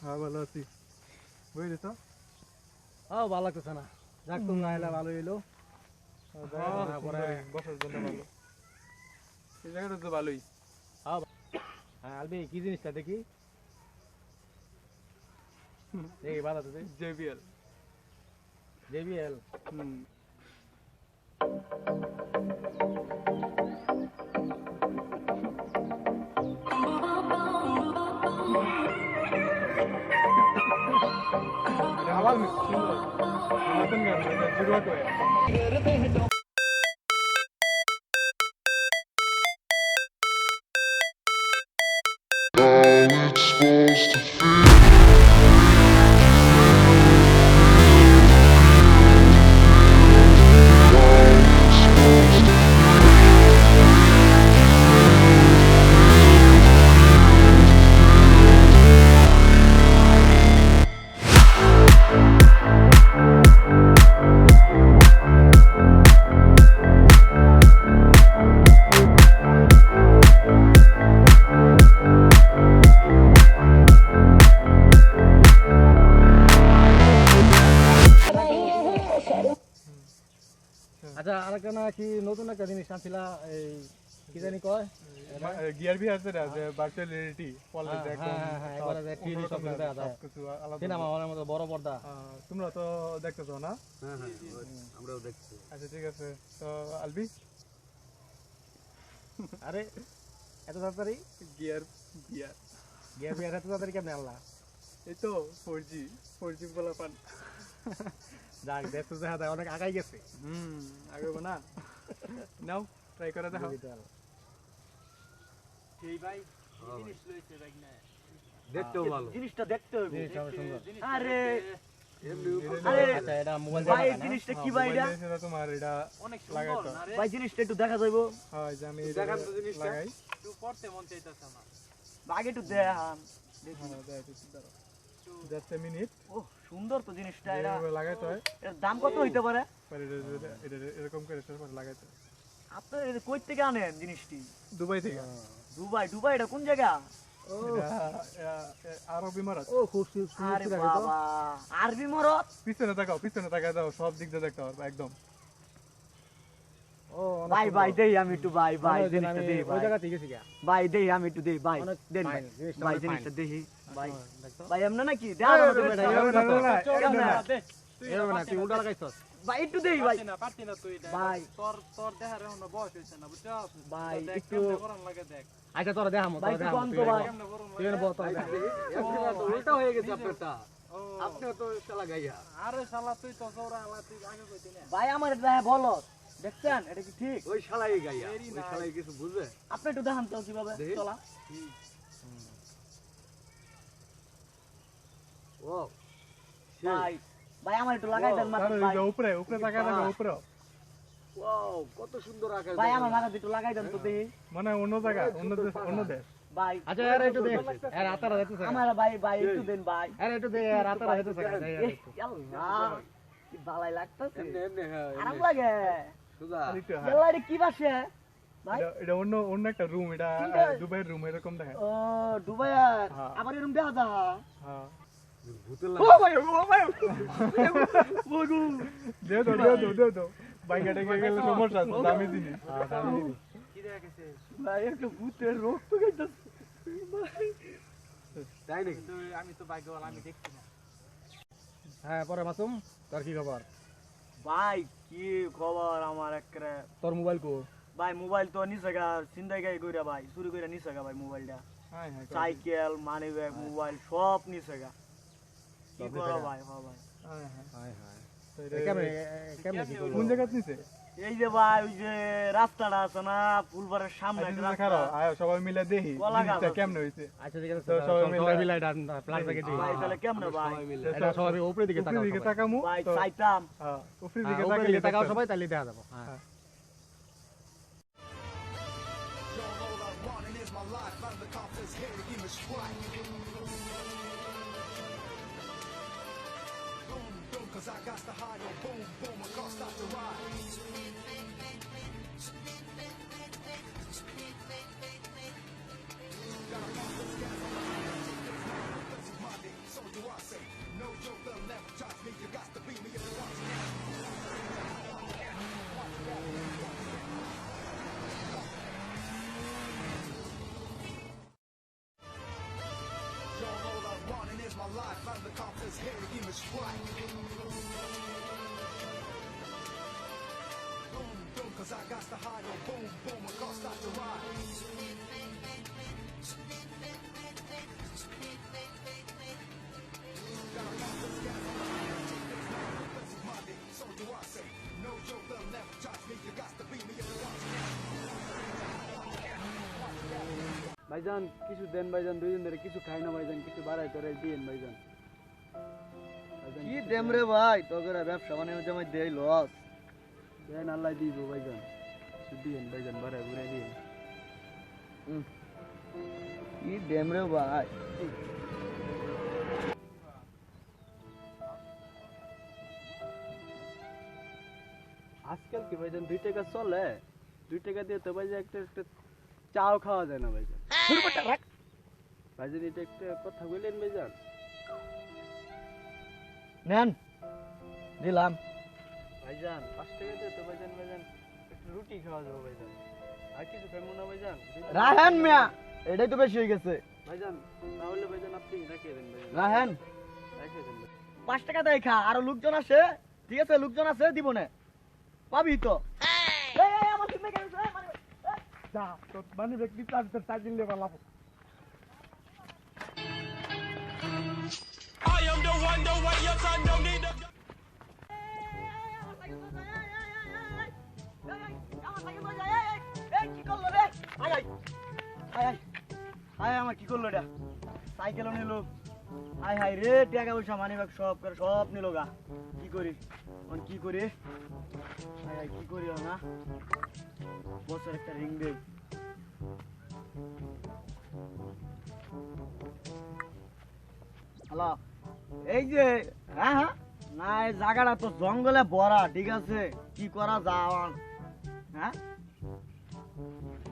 হ্যাঁ ভালো আছি বুঝলি তো ভালো লাগতেছে না যাক তুমি আইলা ভালো হইলো বসার জন্য ভালো এই জায়গাটা তো ভালোই হ্যাঁ আলবি কি জিনিসটা দেখি দেখি ভালো তো জেবিএল জেবিএল আবার সুন্দর নতুন গান জুড়ুয়া করে It's supposed to feel আচ্ছা আরেকটা না কি নতুন একটা জিনিস আনছিলা এই কি জানি কয় গিয়ার ভি আছে না যে ভার্চুয়াল রিয়েলিটি পলে একদম হ্যাঁ এবারে যে টিভি সব দেখা যায় কিছু আলাদা সিনেমা হলের মতো বড় পর্দা তোমরা তো দেখতেছো না হ্যাঁ আমরাও দেখছি আচ্ছা ঠিক আছে তো আলবি আরে এত তাড়াতাড়ি গিয়ার গিয়ার গিয়ে বিয়ে এত তাড়াতাড়ি কেমনে আনলা এই তো 4G বলা পান যাক দেখতে দেখা যায় অনেক আগাই গেছে আগে না নাও ট্রাই করে দেখো এই ভাই জিনিস লইছে ভাই না দেখতেও ভালো জিনিসটা দেখতে হবে জিনিসটা অনেক সুন্দর আরে আরে আচ্ছা এটা মোবাইল ভাই জিনিসটা কি ভাই এটা এটা তোমার এটা অনেক লাগাইতো সুন্দর না রে ভাই জিনিসটা একটু দেখা যাইবো হয় যে আমি দেখান তো জিনিসটা। লাগাই একটু পড়তে মন চাইতাছে না হ্যাঁ, আগে একটু দেখান জাস্ট এ মিনিট ও সুন্দর তো জিনিসটা এটা লাগাইতে হয় এর দাম কত হইতে পারে পরে এটা এরকম করে তারপর লাগাইতে হয় আপনি এটা কই থেকে আনেন জিনিসটি দুবাই থেকে দুবাই এটা কোন জায়গা আরবি মারাত ও খুব সুন্দর আরে বাবা আরবি মরদ পিছনে তাকাও দাও সব দিক দিয়ে দেখতে পারবে একদম ও ভাই দেই আমি একটু ভাই জিনিসটা দেই ওই ভাই জায়গা থেকে গেছি ভাই দেই আমি একটু দেই ভাই অনেক দেন fine, ভাই জিনিসটা অনেক জিনিসটা দেই ভাই দেখছো ভাই এমন নাকি দেখা এরকম না তুই উল্টা লাগাইছস ভাই একটু দেই ভাই পারতি না তুই ভাই তোর দেখার এখন বয়স হইছে না বুঝছো ভাই দেখ একটু কেমনে গরম লাগে দেখ আচ্ছা তোরা দেখামু ভাই একটু কম তো ভাই কেমনে গরম তুই লাগে এনে বল তোরা দেখা তো উল্টা হয়ে গেছে আপনারটা ও আপনিও তো শালা গাইয়া আরে শালা তুই তো সৌরা আলা তুই আগে কইতি না ভাই আমার দেখা বলো দেখছেন এটা কি ঠিক ওই শালাই গাইয়া ওই শালাই কিছু বুঝবে আপনি একটু দেখান তো কিভাবে দেখি। চলা ও ভাই ভাই আমার একটু লাগাই দেন মাথা ভাই উপরে তাকায় দেখো উপরে ওয়াও কত সুন্দর আকাশ ভাই আমার মাথা একটু লাগাই দেন তো দেখি মানে অন্য জায়গা অন্য দেশ ভাই আচ্ছা এর একটু দে এর আতারা দেখতেছ আমার ভাই একটু দেন ভাই এর একটু দে এর আতারা দেখতেছ এহ, আল্লাহ কি ভালাই লাগতাছে এমনি এমনি হ্যাঁ আরাম এমনি। লাগে সুধা আরেকটু, হ্যাঁ। আল্লাহ এটা কি বাসে ভাই এটা অন্য একটা রুম এটা ঠিক আছে। দুবাইয়ের রুম এরকম দেখে ও দুবাই হ্যাঁ। আবার এরকম দেখা দা হ্যাঁ ভূতের ও লাগে ভাই ও ভাই বগু দেও তো বাইকটা গেলে সমস্যা আছে দামি জিনিস কি দেখা গেছে ভাই একটু ভূতের রোগ তো গেছে তাই নাকি তুই আমি তো ভাগ্যবান আমি দেখছি না হ্যাঁ পরে মাসুম তোর কি খবর ভাই কি খবর আমার একরে তোর মোবাইল কো ভাই মোবাইল তো নিছে গা চিন্তাই গাই কইরা ভাই চুরি কইরা নিছে গা ভাই মোবাইলটা হ্যাঁ হ্যাঁ সাইকেল মানি ব্যাগ মোবাইল সব নিছে গা কি সব নিছে করো গা? ভাই হ্যাঁ ভাই হ্যাঁ হ্যাঁ হায় হায় তো এটা- কেমনে কি করলো কোন জায়গা নিছে এই যে ভাই ওই যে রাস্তাটা আছে না ফুলবাড়ির সামনে একটা রাস্তা খারাপ আয় সবাই মিলে দেখি কলা গাছ জিনিসটা আছে। কেমন হইছে আচ্ছা ঠিক আছে তো সবাই মিলে- সবাই মিলে এটা প্লাগ থেকে দিই ভাই তাহলে কেমনে ভাই এটা সবাই উপরে দিকে উপরের তাকাও দিকে সবাই। তাকামু ভাই তো চাইতাম হ্যাঁ উপরের হ্যাঁ, দিকে উপরে তাকালে দিকে তাকাও দেখতে সবাই তাহলে দেখা যাবো হ্যাঁ হ্যাঁ। ভাইজান কিছু দেন ভাইজান, দুইজন ধরে কিছু খাই না ভাইজান, কিছু বাড়াই করে দিন ভাইজান। ভাইজান, কি কিছু দেম রে ভাই তোদের ব্যবসা বাণিজ্য জমাই দেই লস দেন, আল্লাহ দিব ভাইজান, কিছু দিন ভাইজান, বাড়াই ঘুরে দিন। কি দেম রে ভাই আজকাল কি ভাইজান 2 টাকা চলে? 2 টাকা দিয়ে তো ভাইজান একটা একটা চাও খাওয়া যায় না ভাইজান। ভাইজান এটা একটা কথা বললেন ভাইজান। নেন দিলাম ভাইজান 5 টাকা দিয়ে তো ভাইজান একটা রুটি খাওয়া যাবে ভাইজান, আর কিছু খাইবো না ভাইজান। রাহেন মিয়া এটাই তো বেশি হয়ে গেছে ভাইজান তাহলে ভাইজান আপনি রেখে দেন ভাইজান, রাহেন রেখে দেন। 5 টাকা দেয় খা, আরো লোকজন আছে, ঠিক আছে লোকজন আছে দিব না, পাবি তো। যা তোর মানে ব্যক্তি চার্জ চার্জিং লেবার লাভ আমার কি করলো এটা? সাইকেলও নিল, হাই হাই রে, টাকা পয়সা মানি ব্যাগ সব করে সব নিল গা। কি করি কি করি, হাই হাই কি করি না, বছর একটা রিং দেই। হ্যালো, এই যে হ্যাঁ হ্যাঁ না, এই জায়গাটা তো জঙ্গলে ভরা, ঠিক আছে কি করা যাওয়ান? হ্যাঁ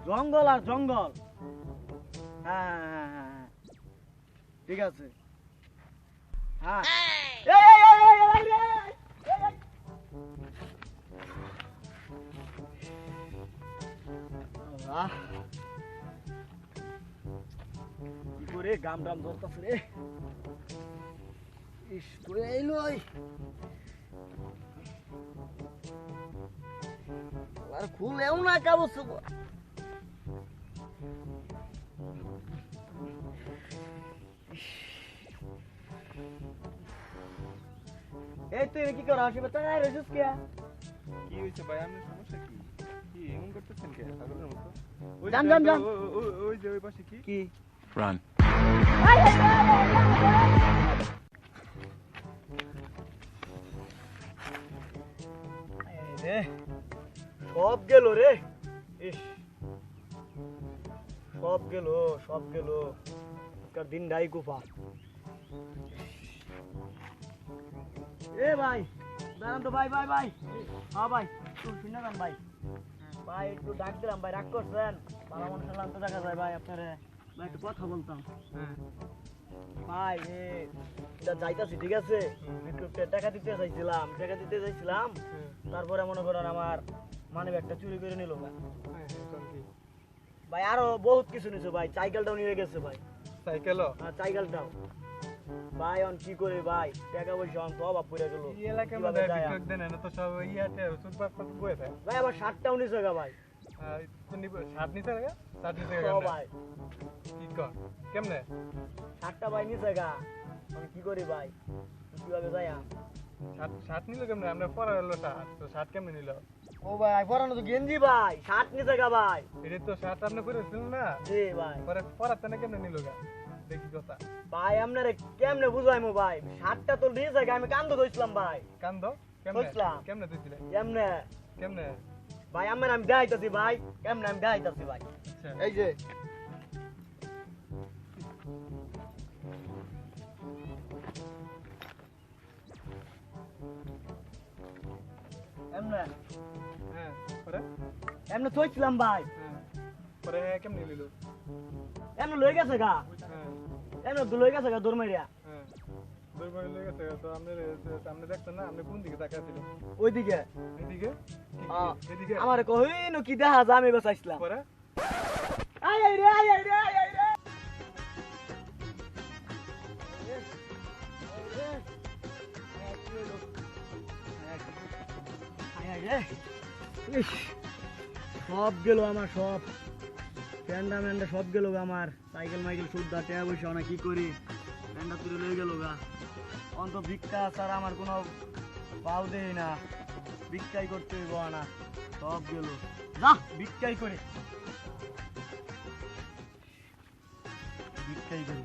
জঙ্গল আর জঙ্গল, হ্যাঁ হ্যাঁ হ্যাঁ হ্যাঁ ঠিক আছে। হ্যাঁ কি করে গাম টাম ধরতেছে রে, ইস করে এলো আর খুলেও না কাবস। এই তুই কি কর আসবে তাই রেজিস কে? কি হইছে ভাই, আপনার সমস্যা কি? কি এমন করতেছেন কে পাগলের মতো? ওই যান, যে- যান, যান। ওই যে ওই পাশে কি? কি Run. রে সব গেল রে, ইস সব গেল সব গেল, আজকাল দিন ডাই গুফা। এ ভাই দাঁড়ান তো ভাই, ভাই ভাই হ্যাঁ ভাই একটু শুনে যান ভাই, ভাই একটু ডাক দিলাম ভাই, রাগ করছেন? ভালো মানুষ হলাম তো দেখা যায় ভাই, আপনারে ভাই একটু কথা বলতাম। ভাই এটা যাইতাছি ঠিক আছে, একটু টাকা দিতে চাইছিলাম, তারপরে মনে করেন আমার মানে একটা চুরি করে নিল ভাই, আরো বহুত কিছু নিছে ভাই, সাইকেলটাও নিয়ে গেছে ভাই। সাইকেলও? হ্যাঁ সাইকেলটাও ভাই, অন কি করে ভাই, টাকা পয়সা অন তো অভাব পড়ে গেল। এই এলাকার মধ্যে বিক্রয় দেন না তো সব ইয়াতে সুদবাদ কত বয়ে থাকে। ভাই আবার শার্টটাও নিছে গা ভাই, কোন শার্ট নিতে লাগে? শার্ট নিতে ও লাগে ভাই কি কর কেমনে? শার্টটা ভাই নিছে গা, আমি কি করি ভাই, কিভাবে যাই? শার্ট নিল কেমনে? আমরা পরা হলো শার্ট, তো শার্ট কেমনে নিল? ও ভাই পরানো তো গেঞ্জি ভাই, শার্ট নিছে গা ভাই। এটা তো শার্ট আপনি পরেছিলেন না, জি ভাই। পরে পরাতে না কেমনে নিল গা? দেখি কথা ভাই আপনারে কেমনে বুঝাইমু ভাই, শার্টটা তো নিছে গা, আমি কান্দো ধইছিলাম ভাই। কান্দ কেমনে? বুঝলাম। কেমনে দিছিলেন? কেমনে কেমনে? ভাই আমার আমি দেখাইতাছি ভাই, কেমনে আমি দেখাইতাছি ভাই। আচ্ছা এই যে এমনে হ্যাঁ পরে এমনে থইছিলাম ভাই, হ্যাঁ পরে কেমনে নিল? এমনে লই গেছে গা, হ্যাঁ এমনে লই গেছে গা দৌড় মারিয়া। হ্যাঁ দুর্বল হয়ে গেছে তো। আপনি দেখতেন না, আপনি কোন দিকে তাকাইছিলেন? ওইদিকে এদিকে? এদিকে? আমার কহিন কি দেখা যা, আমি বেসাইছিলাম। পরে আই আই রে আই আই রে আই আই রে। ইস, সব গেল আমার, সব প্যান্ডা ম্যান্ডা সব গেল গা আমার। সাইকেল মাইকেল সুদ্ধা টেয়া বসে না কি করি, প্যান্ডা তুলে লয়ে গেল গা। অন্ত ভিক্ষা ছাড়া আমার কোনো পাও দেই না, ভিক্ষাই করতে হইব না, সব গেল। যা ভিক্ষাই করে, ভিক্ষাই করি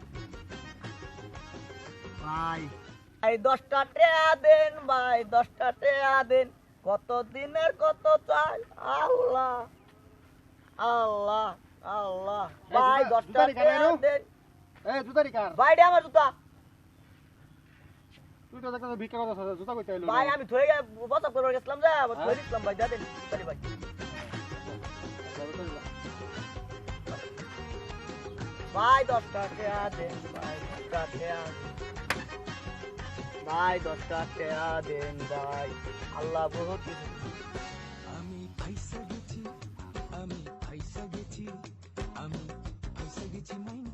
ভাই। ভাই 10টা টেয়া দেন ভাই, 10টা টেয়া দেন, কত দিনের কত চাই, আল্লাহ আল্লাহ আল্লাহ। ভাই 10টা টেয়া দেন। এই জুতারি কার? ভাই রে আমার জুতা। তুই তো দেখতে ভিক্ষা কথা জুতা কইতে আইলো। ভাই আমি থয়ে বসা করে গেছিলাম, যা থয়ে দিছিলাম ভাই, যা দেন সরি ভাই। ভাই 10টা টেয়া দেন ভাই, 10টা টেয়া ভাই, 10টা টেয়া দেন ভাই, আল্লাহ বহুত কিছু। আমি ফাইসা গেছি, আমি ফাইসা গেছি, আমি ফাইসা গেছি মাইন